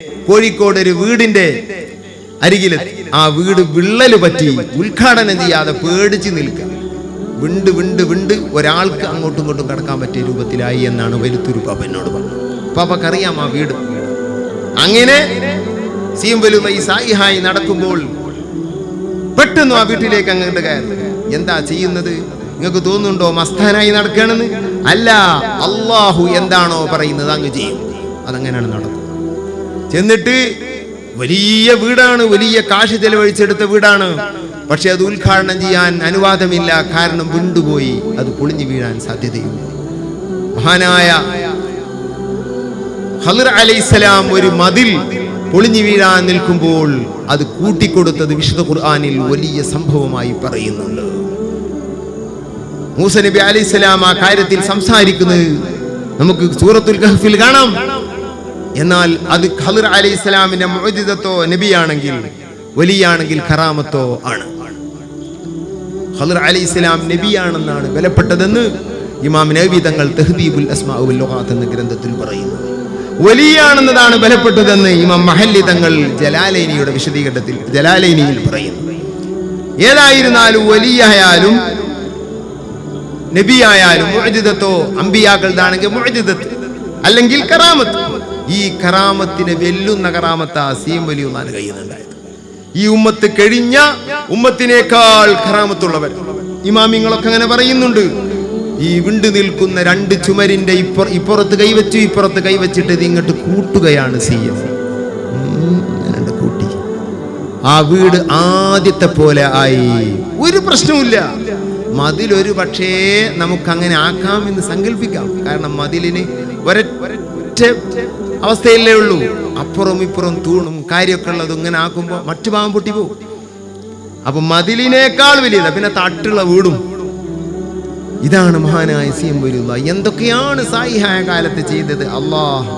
കോഴിക്കോട് ഒരു വീടിന്റെ അരികിൽ ആ വീട് വിള്ളല് പറ്റി ഉദ്ഘാടനം ചെയ്യാതെ പേടിച്ച് നിൽക്കുക. വിണ്ട് വിണ്ട് വിണ്ട് ഒരാൾക്ക് അങ്ങോട്ടും ഇങ്ങോട്ടും കടക്കാൻ പറ്റിയ രൂപത്തിലായി എന്നാണ് വലുത്തൊരു പാപ്പ എന്നോട് പറഞ്ഞത്. പാപ്പക്കറിയാം ആ വീട്. അങ്ങനെ സായിഹായി നടക്കുമ്പോൾ പെട്ടെന്ന് ആ വീട്ടിലേക്ക് അങ്ങോട്ട് കയറി. എന്താ ചെയ്യുന്നത്? നിങ്ങൾക്ക് തോന്നുന്നുണ്ടോ മസ്താനായി നടക്കുകയാണെന്ന്? അല്ല, അള്ളാഹു എന്താണോ പറയുന്നത് അങ്ങ് ചെയ്യും. അതങ്ങനെയാണ് നടക്കുന്നത്. ചെന്നിട്ട് വലിയ വീടാണ്, വലിയ കാശ് ചെലവഴിച്ചെടുത്ത വീടാണ്. പക്ഷെ അത് ഉദ്ഘാടനം ചെയ്യാൻ അനുവാദമില്ല. കാരണം വിണ്ടുപോയി, അത് പൊളിഞ്ഞു വീഴാൻ സാധ്യതയുണ്ട്. മഹാനായ ഖളിർ അലൈഹിസ്സലാം ഒരു മതിൽ പൊളിഞ്ഞു വീഴാൻ നിൽക്കുമ്പോൾ അത് കൂട്ടിക്കൊടുത്തത് വിശുദ്ധ ഖുർആനിൽ വലിയ സംഭവമായി പറയുന്നുണ്ട്. മൂസ നബി അലൈഹിസ്സലാം ആ കാര്യത്തിൽ സംസാരിക്കുന്നത് നമുക്ക് സൂറത്തുൽ കഹ്ഫിൽ കാണാം. എന്നാൽ അത് ഖളിർ അലൈഹിസ്സലാമിന്റെ മുഅ്ജിസത്തോ നബിയാണെങ്കിൽ, വലിയാണെങ്കിൽ കറാമത്തോ ആണ്. ഖളിർ അലൈഹിസ്സലാം നബിയാണെന്നാണ് ബലപ്പെട്ടതെന്ന് ഇമാം നവവി തങ്ങൾ തഹ്ദീബുൽ അസ്മാഉ വൽ ലുഗാത്ത് എന്ന ഗ്രന്ഥത്തിൽ പറയുന്നു. വലിയാണെന്നതാണ് ബലപ്പെട്ടതെന്ന് ഇമാം മഹല്ലി തങ്ങൾ ജലാലൈനിയുടെ വിശദീകരണത്തിൽ ജലാലൈനിയിൽ പറയുന്നു. ഏതായിരുന്നാലും വലിയായാലും നബിയായാലും മുഅ്ജിസത്തോ അമ്പിയാക്കളുടെയാണെങ്കിൽ മുഅ്ജിസത്ത് അല്ലെങ്കിൽ കറാമത്ത്, ഈ കറാമത്തിനെ വെല്ലുന്ന കറാമത്ത് ആസിയും വലിയുന്നാണ് കഴിയുന്നുണ്ടായത്. ഈ ഉമ്മത്ത് കഴിഞ്ഞ ഉമ്മത്തിനേക്കാൾ കറാമത്തുള്ളവർ ഇമാമിങ്ങളൊക്കെ അങ്ങനെ പറയുന്നുണ്ട്. ഈ വിണ്ടു നിൽക്കുന്ന രണ്ട് ചുമരിന്റെ ഇപ്പുറത്ത് കൈവച്ചു, ഇപ്പുറത്ത് കൈവച്ചിട്ട് ഇത് ഇങ്ങോട്ട് കൂട്ടുകയാണ് ചെയ്യും. കൂട്ടി ആ വീട് ആദ്യത്തെ പോലെ ആയി. ഒരു പ്രശ്നവുമില്ല. മതിലൊരു പക്ഷേ നമുക്കങ്ങനെ ആക്കാമെന്ന് സങ്കല്പിക്കാം. കാരണം മതിലിന് ഒരൊറ്റ അവസ്ഥയല്ലേ ഉള്ളൂ. അപ്പുറം ഇപ്പുറം തൂണും കാര്യമൊക്കെ ഉള്ളത് ഇങ്ങനെ ആക്കുമ്പോൾ മറ്റു ഭാഗം പൊട്ടിപ്പോവും. അപ്പൊ മതിലിനേക്കാൾ വലിയതാ പിന്നെ തട്ടുള്ള വീടും. ഇതാണ് മഹാനായ സീം വലുള്ള എന്തൊക്കെയാണ് സായിഹായ കാലത്ത് ചെയ്തത്. അല്ലാഹ്